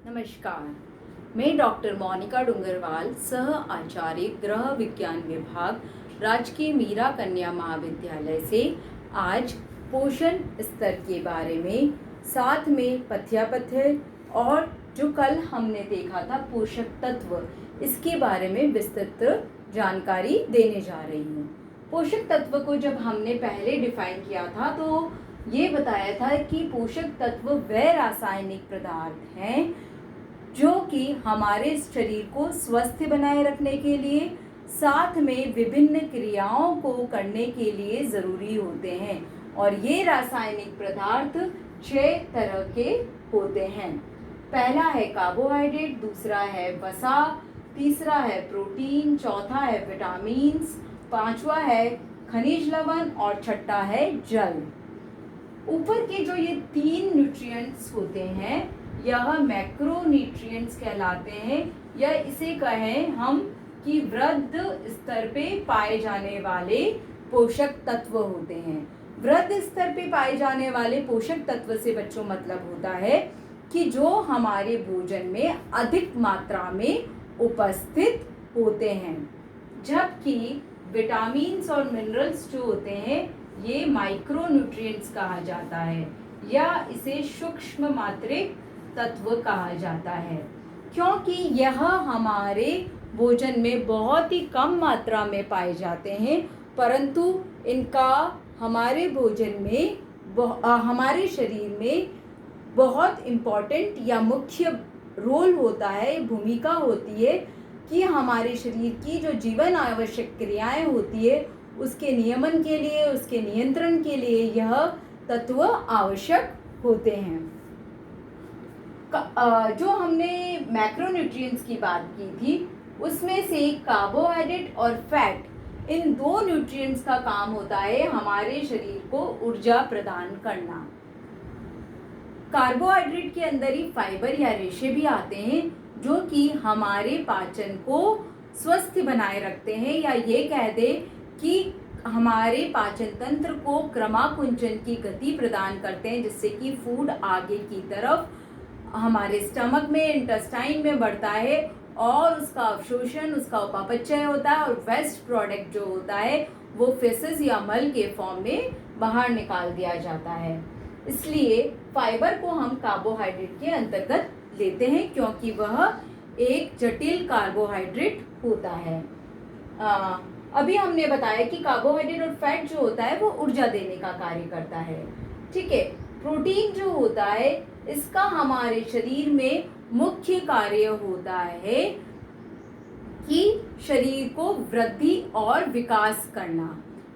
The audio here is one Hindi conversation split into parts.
नमस्कार। मैं डॉक्टर मोनिका डूंगरवाल, सह आचार्य गृह विज्ञान विभाग, राजकीय मीरा कन्या महाविद्यालय से आज पोषण स्तर के बारे में, साथ में पथ्यापथ्य और जो कल हमने देखा था पोषक तत्व, इसके बारे में विस्तृत जानकारी देने जा रही हूँ। पोषक तत्व को जब हमने पहले डिफाइन किया था तो ये बताया था कि पोषक तत्व वह रासायनिक पदार्थ हैं जो कि हमारे शरीर को स्वस्थ बनाए रखने के लिए, साथ में विभिन्न क्रियाओं को करने के लिए ज़रूरी होते हैं। और ये रासायनिक पदार्थ 6 तरह के होते हैं। पहला है कार्बोहाइड्रेट, दूसरा है वसा, तीसरा है प्रोटीन, चौथा है विटामिन्स, पांचवा है खनिज लवण और छठा है जल। ऊपर के जो ये 3 न्यूट्रिएंट्स होते हैं यह मैक्रोन्यूट्रिएंट्स कहलाते हैं, या इसे कहें हम कि वृद्ध स्तर पे पाए जाने वाले पोषक तत्व होते हैं। वृद्ध स्तर पे पाए जाने वाले पोषक तत्व से बच्चों मतलब होता है कि जो हमारे भोजन में अधिक मात्रा में उपस्थित होते हैं, जबकि विटामिन्स और मिनरल्स जो होते हैं ये माइक्रोन्यूट्रिएंट्स कहा जाता है, या इसे सूक्ष्म मात्रिक तत्व कहा जाता है, क्योंकि यह हमारे भोजन में बहुत ही कम मात्रा में पाए जाते हैं, परंतु इनका हमारे भोजन में हमारे शरीर में बहुत इम्पोर्टेंट या मुख्य रोल होता है, भूमिका होती है कि हमारे शरीर की जो जीवन आवश्यक क्रियाएं होती है उसके नियमन के लिए, उसके नियंत्रण के लिए यह तत्व आवश्यक होते हैं। जो हमने मैक्रोन्यूट्रिएंट्स की बात की थी उसमें से कार्बोहाइड्रेट और फैट, इन 2 न्यूट्रिएंट्स का काम होता है हमारे शरीर को ऊर्जा प्रदान करना। कार्बोहाइड्रेट के अंदर ही फाइबर या रेशे भी आते हैं जो कि हमारे पाचन को स्वस्थ बनाए रखते हैं, या ये कह दे कि हमारे पाचन तंत्र को क्रमाकुंचन की गति प्रदान करते हैं, जिससे कि फूड आगे की तरफ हमारे स्टमक में, इंटेस्टाइन में बढ़ता है और उसका अवशोषण, उसका उपापचय होता है, और वेस्ट प्रोडक्ट जो होता है वो फेसेस या मल के फॉर्म में बाहर निकाल दिया जाता है। इसलिए फाइबर को हम कार्बोहाइड्रेट के अंतर्गत लेते हैं क्योंकि वह एक जटिल कार्बोहाइड्रेट होता है। अभी हमने बताया कि कार्बोहाइड्रेट और फैट जो होता है वो ऊर्जा देने का कार्य करता है, ठीक है। प्रोटीन जो होता है इसका हमारे शरीर में मुख्य कार्य होता है कि शरीर को वृद्धि और विकास करना।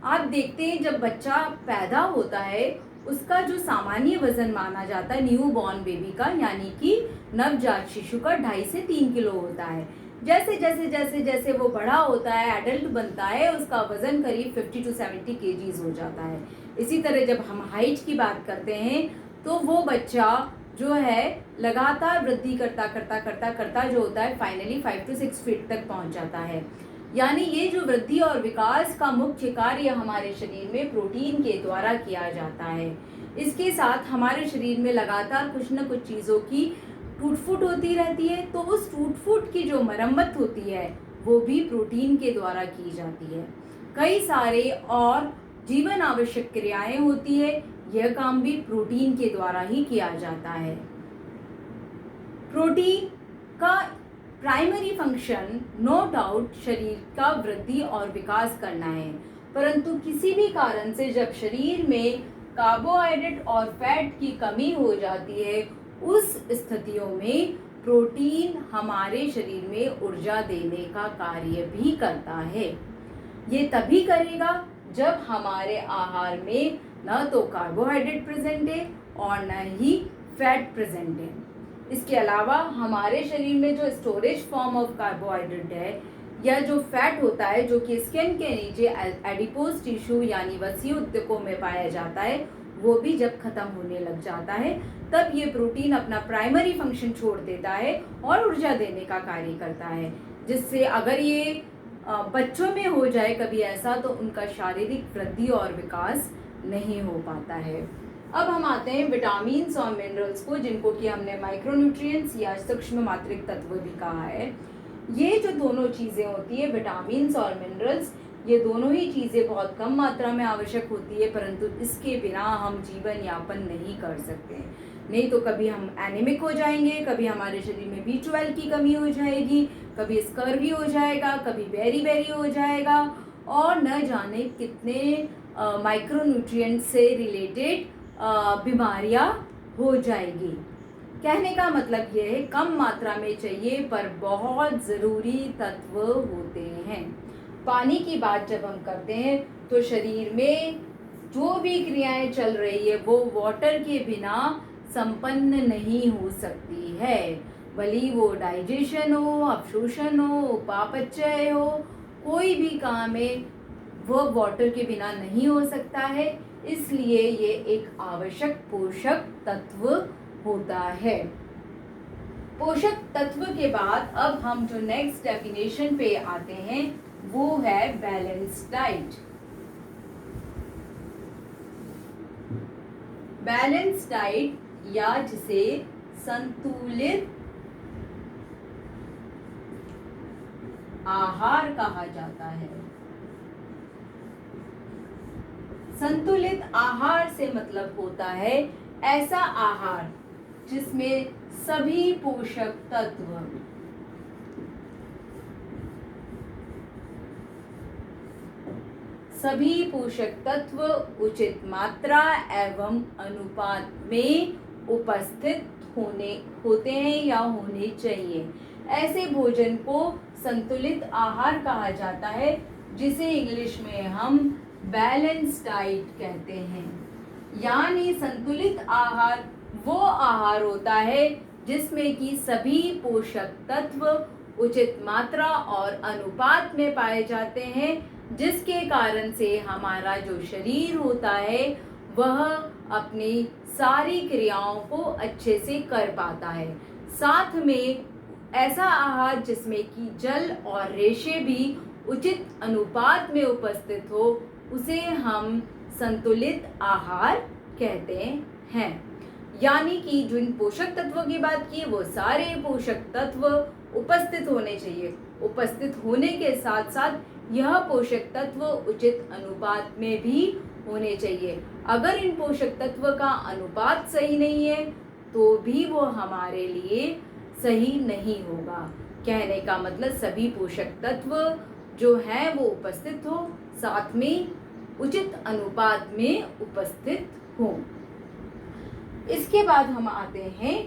आप देखते हैं जब बच्चा पैदा होता है उसका जो सामान्य वजन माना जाता है न्यू बॉर्न बेबी का, यानी कि नवजात शिशु का 2.5 से 3 किलो होता है। जैसे जैसे जैसे जैसे वो बड़ा होता है, एडल्ट बनता है, उसका वजन करीब 50 to 70 kgs हो जाता है। इसी तरह जब हम हाइट की बात करते हैं तो वो बच्चा जो है लगातार वृद्धि करता करता करता करता जो होता है फाइनली 5 to 6 फीट तक पहुंच जाता है। यानी ये जो वृद्धि और विकास का मुख्य कार्य हमारे शरीर में प्रोटीन के द्वारा किया जाता है। इसके साथ हमारे शरीर में लगातार कुछ न कुछ चीज़ों की टूट फूट होती रहती है, तो उस टूट फूट की जो मरम्मत होती है वो भी प्रोटीन के द्वारा की जाती है। कई सारे और जीवन आवश्यक क्रियाएं होती है, यह काम भी प्रोटीन के द्वारा ही किया जाता है। प्रोटीन का प्राइमरी फंक्शन नो डाउट शरीर का वृद्धि और विकास करना है, परंतु किसी भी कारण से जब शरीर में कार्बोहाइड्रेट और फैट की कमी हो जाती है उस स्थितियों में प्रोटीन हमारे शरीर में ऊर्जा देने का कार्य भी करता है। ये तभी करेगा जब हमारे आहार में न तो कार्बोहाइड्रेट प्रेजेंट है और न ही फैट प्रेजेंट है। इसके अलावा हमारे शरीर में जो स्टोरेज फॉर्म ऑफ कार्बोहाइड्रेट है या जो फैट होता है जो कि स्किन के नीचे एडिपोज टिश्यू यानी वसीय ऊतकों में पाया जाता है, वो भी जब खत्म होने लग जाता है तब ये प्रोटीन अपना प्राइमरी फंक्शन छोड़ देता है और ऊर्जा देने का कार्य करता है, जिससे अगर ये बच्चों में हो जाए कभी ऐसा तो उनका शारीरिक वृद्धि और विकास नहीं हो पाता है। अब हम आते हैं विटामिन्स और मिनरल्स को, जिनको कि हमने माइक्रोन्यूट्रिएंट्स या सूक्ष्म मात्रिक तत्व भी कहा है। ये जो दोनों चीज़ें होती है, विटामिन्स और मिनरल्स, ये दोनों ही चीज़ें बहुत कम मात्रा में आवश्यक होती है, परंतु इसके बिना हम जीवन यापन नहीं कर सकते। नहीं तो कभी हम एनीमिक हो जाएंगे, कभी हमारे शरीर में B12 की कमी हो जाएगी, कभी स्कर्वी हो जाएगा, कभी बेरी बेरी हो जाएगा, और न जाने कितने माइक्रोन्यूट्रिएंट से रिलेटेड बीमारियां हो जाएगी। कहने का मतलब ये है, कम मात्रा में चाहिए पर बहुत ज़रूरी तत्व होते हैं। पानी की बात जब हम करते हैं तो शरीर में जो भी क्रियाएं चल रही है वो वाटर के बिना संपन्न नहीं हो सकती है। भली वो डाइजेशन हो, अवशोषण हो, उपापचय हो, कोई भी काम है वो वाटर के बिना नहीं हो सकता है। इसलिए ये एक आवश्यक पोषक तत्व होता है। पोषक तत्व के बाद अब हम जो नेक्स्ट डेफिनेशन पे आते हैं वो है बैलेंस्ड डाइट। बैलेंस्ड डाइट या जिसे संतुलित आहार कहा जाता है। संतुलित आहार से मतलब होता है ऐसा आहार जिसमें सभी पोषक तत्व उचित मात्रा एवं अनुपात में उपस्थित होते हैं या होने चाहिए। ऐसे भोजन को संतुलित आहार कहा जाता है, जिसे इंग्लिश में हम बैलेंस डाइट कहते हैं। यानी संतुलित आहार वो आहार होता है जिसमें कि सभी पोषक तत्व उचित मात्रा और अनुपात में पाए जाते हैं, जिसके कारण से हमारा जो शरीर होता है वह अपनी सारी क्रियाओं को अच्छे से कर पाता है। साथ में ऐसा आहार जिसमें कि जल और रेशे भी उचित अनुपात में उपस्थित हो, उसे हम संतुलित आहार कहते हैं। यानी कि जिन पोषक तत्वों की बात की वो सारे पोषक तत्व उपस्थित होने चाहिए। उपस्थित होने के साथ साथ यह पोषक तत्व उचित अनुपात में भी होने चाहिए। अगर इन पोषक तत्व का अनुपात सही नहीं है तो भी वो हमारे लिए सही नहीं होगा। कहने का मतलब सभी पोषक तत्व जो हैं वो उपस्थित हो, साथ में उचित अनुपात में उपस्थित हो। इसके बाद हम आते हैं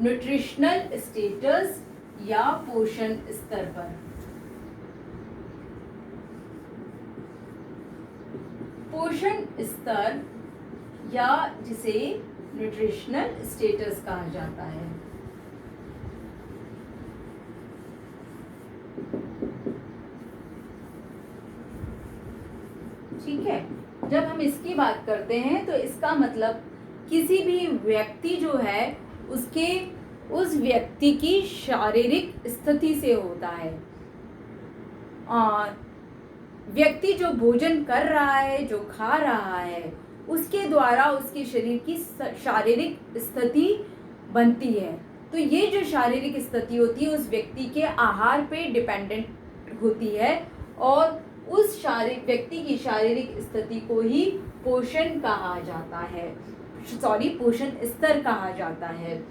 न्यूट्रिशनल स्टेटस या पोषण स्तर पर। पोषण स्तर या जिसे न्यूट्रिशनल स्टेटस कहा जाता है। ठीक है, जब हम इसकी बात करते हैं तो इसका मतलब किसी भी व्यक्ति जो है उस व्यक्ति की शारीरिक स्थिति से होता है। व्यक्ति जो भोजन कर रहा है, जो खा रहा है, उसके द्वारा उसके शरीर की शारीरिक स्थिति बनती है। तो ये जो शारीरिक स्थिति होती है उस व्यक्ति के आहार पे डिपेंडेंट होती है, और उस व्यक्ति की शारीरिक स्थिति को ही पोषण कहा जाता है, पोषण स्तर कहा जाता है।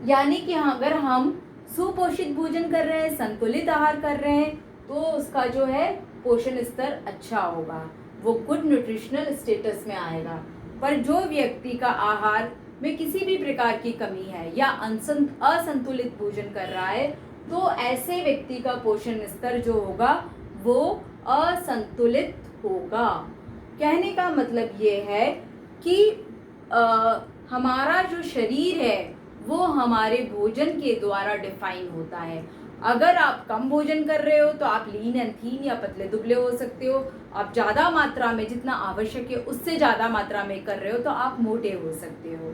यानी कि अगर हम सुपोषित भोजन कर रहे हैं, संतुलित आहार कर रहे हैं, तो उसका जो है पोषण स्तर अच्छा होगा, वो गुड न्यूट्रिशनल स्टेटस में आएगा। पर जो व्यक्ति का आहार में किसी भी प्रकार की कमी है या असंतुलित भोजन कर रहा है, तो ऐसे व्यक्ति का पोषण स्तर जो होगा वो असंतुलित होगा। कहने का मतलब ये है कि हमारा जो शरीर है वो हमारे भोजन के द्वारा डिफाइन होता है। अगर आप कम भोजन कर रहे हो तो आप लीन एंड थीन या पतले दुबले हो सकते हो। आप ज़्यादा मात्रा में, जितना आवश्यक है उससे ज़्यादा मात्रा में कर रहे हो तो आप मोटे हो सकते हो।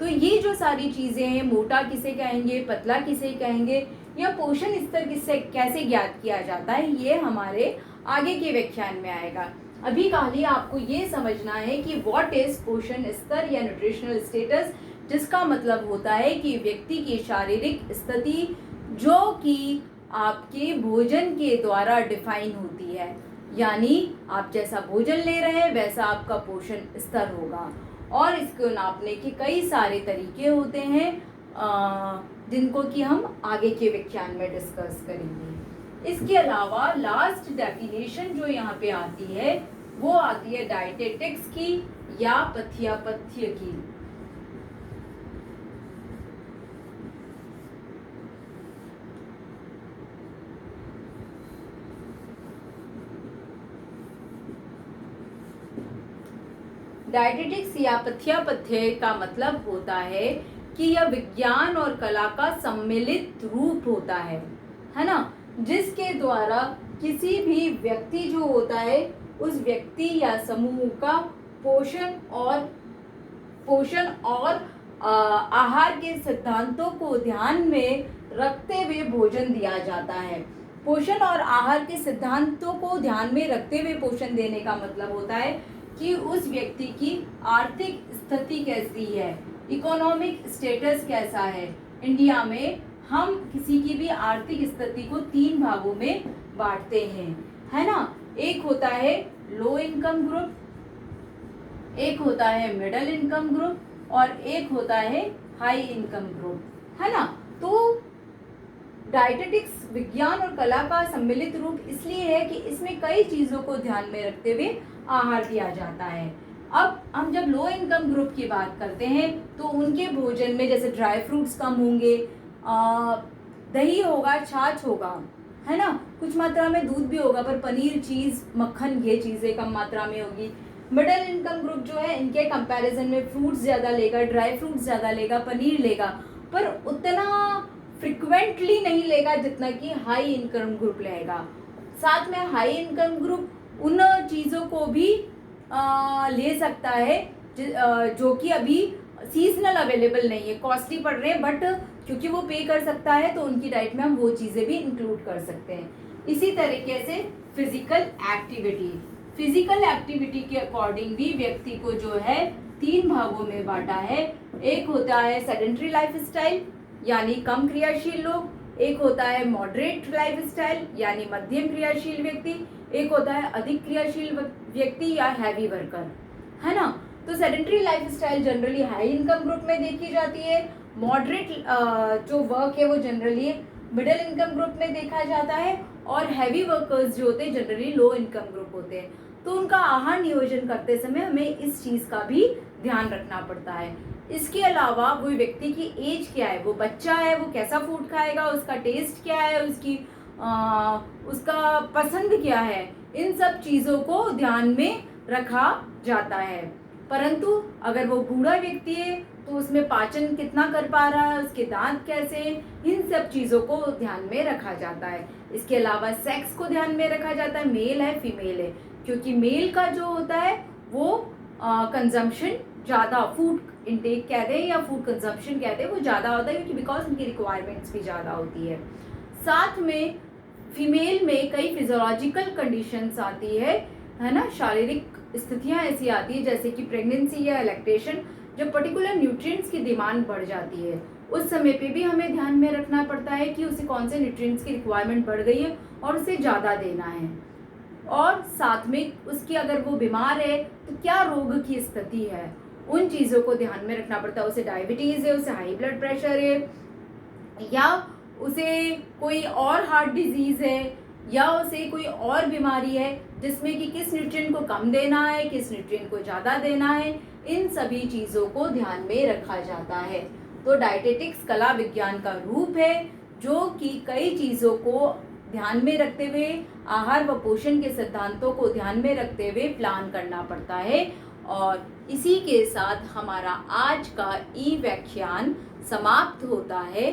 तो ये जो सारी चीज़ें हैं, मोटा किसे कहेंगे, पतला किसे कहेंगे, या पोषण स्तर किससे कैसे ज्ञात किया जाता है, ये हमारे आगे के व्याख्यान में आएगा। अभी खाली आपको ये समझना है कि व्हाट इज पोषण स्तर या न्यूट्रिशनल स्टेटस, जिसका मतलब होता है कि व्यक्ति की शारीरिक स्थिति जो कि आपके भोजन के द्वारा डिफाइन होती है, यानी आप जैसा भोजन ले रहे हैं वैसा आपका पोषण स्तर होगा। और इसको नापने के कई सारे तरीके होते हैं जिनको कि हम आगे के व्याख्यान में डिस्कस करेंगे। इसके अलावा लास्ट डेफिनेशन जो यहाँ पे आती है वो आती है डाइटेटिक्स की या पथ्यापथ्य की। डाइटेटिक्स या पथ्यापथ्य का मतलब होता है कि यह विज्ञान और कला का सम्मिलित रूप होता है ना, जिसके द्वारा किसी भी व्यक्ति जो होता है उस व्यक्ति या समूह का पोषण और आहार के सिद्धांतों को ध्यान में रखते हुए भोजन दिया जाता है। पोषण और आहार के सिद्धांतों को ध्यान में रखते हुए पोषण देने का मतलब होता है कि उस व्यक्ति की आर्थिक स्थिति कैसी है, इकोनॉमिक स्टेटस कैसा है। इंडिया में हम किसी की भी आर्थिक स्थिति को 3 भागों में बांटते हैं, है ना। एक होता है लो इनकम ग्रुप, एक होता है मिडिल इनकम ग्रुप और एक होता है हाई इनकम ग्रुप, है ना। तो डाइटेटिक्स विज्ञान और कला का सम्मिलित रूप इसलिए है कि इसमें कई चीजों को ध्यान में रखते हुए आहार दिया जाता है। अब हम जब लो इनकम ग्रुप की बात करते हैं तो उनके भोजन में जैसे ड्राई फ्रूट्स कम होंगे, दही होगा, छाछ होगा, है ना, कुछ मात्रा में दूध भी होगा, पर पनीर, चीज, मक्खन, ये चीजें कम मात्रा में होगी। मिडिल इनकम ग्रुप जो है इनके कंपैरिजन में फ्रूट्स ज्यादा लेगा, ड्राई फ्रूट्स ज्यादा लेगा, पनीर लेगा, पर उतना फ्रिक्वेंटली नहीं लेगा जितना कि हाई इनकम ग्रुप लेगा। साथ में हाई इनकम ग्रुप उन चीज़ों को भी ले सकता है जो कि अभी सीजनल अवेलेबल नहीं है, कॉस्टली पड़ रहे हैं, बट क्योंकि वो पे कर सकता है तो उनकी डाइट में हम वो चीज़ें भी इंक्लूड कर सकते हैं। इसी तरीके से फिजिकल एक्टिविटी के अकॉर्डिंग भी व्यक्ति को जो है 3 भागों में बांटा है। एक होता है सेडेंटरी लाइफस्टाइल यानी कम क्रियाशील लोग, एक होता है मॉडरेट लाइफस्टाइल यानी मध्यम क्रियाशील व्यक्ति, एक होता है अधिक क्रियाशील व्यक्ति या हैवी वर्कर, है ना। तो sedentary lifestyle generally high income group में देखी जाती है, मॉडरेट जो वर्क है वो जनरली मिडिल इनकम ग्रुप में देखा जाता है, और हैवी वर्कर्स जो होते हैं जनरली लो इनकम ग्रुप होते हैं। तो उनका आहार नियोजन करते समय हमें इस चीज़ का भी ध्यान रखना पड़ता है। इसके अलावा वो व्यक्ति की एज क्या है, वो बच्चा है, वो कैसा फूड खाएगा, उसका टेस्ट क्या है, उसका पसंद क्या है, इन सब चीज़ों को ध्यान में रखा जाता है। परंतु अगर वो बूढ़ा व्यक्ति है तो उसमें पाचन कितना कर पा रहा है, उसके दांत कैसे, इन सब चीज़ों को ध्यान में रखा जाता है। इसके अलावा सेक्स को ध्यान में रखा जाता है, मेल है फीमेल है, क्योंकि मेल का जो होता है वो कंजम्पशन ज़्यादा, फूड इंटेक कहते हैं या फूड कंजम्पशन कहते हैं, वो ज़्यादा होता है क्योंकि बिकॉज उनकी रिक्वायरमेंट्स भी ज़्यादा होती है। साथ में फीमेल में कई फिजियोलॉजिकल कंडीशंस आती है ना, शारीरिक स्थितियाँ ऐसी आती है जैसे कि प्रेगनेंसी या लैक्टेशन, जब पर्टिकुलर न्यूट्रिएंट्स की डिमांड बढ़ जाती है उस समय पे भी हमें ध्यान में रखना पड़ता है कि उसे कौन से न्यूट्रिएंट्स की रिक्वायरमेंट बढ़ गई है और उसे ज़्यादा देना है। और साथ में उसकी अगर वो बीमार है तो क्या रोग की स्थिति है, उन चीज़ों को ध्यान में रखना पड़ता है। उसे डायबिटीज़ है, उसे हाई ब्लड प्रेशर है, या उसे कोई और हार्ट डिजीज़ है, या उसे कोई और बीमारी है जिसमें कि किस न्यूट्रिएंट को कम देना है, किस न्यूट्रिएंट को ज़्यादा देना है, इन सभी चीज़ों को ध्यान में रखा जाता है। तो डाइटेटिक्स कला विज्ञान का रूप है जो कि कई चीज़ों को ध्यान में रखते हुए, आहार व पोषण के सिद्धांतों को ध्यान में रखते हुए प्लान करना पड़ता है। और इसी के साथ हमारा आज का ई व्याख्यान समाप्त होता है।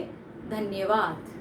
धन्यवाद।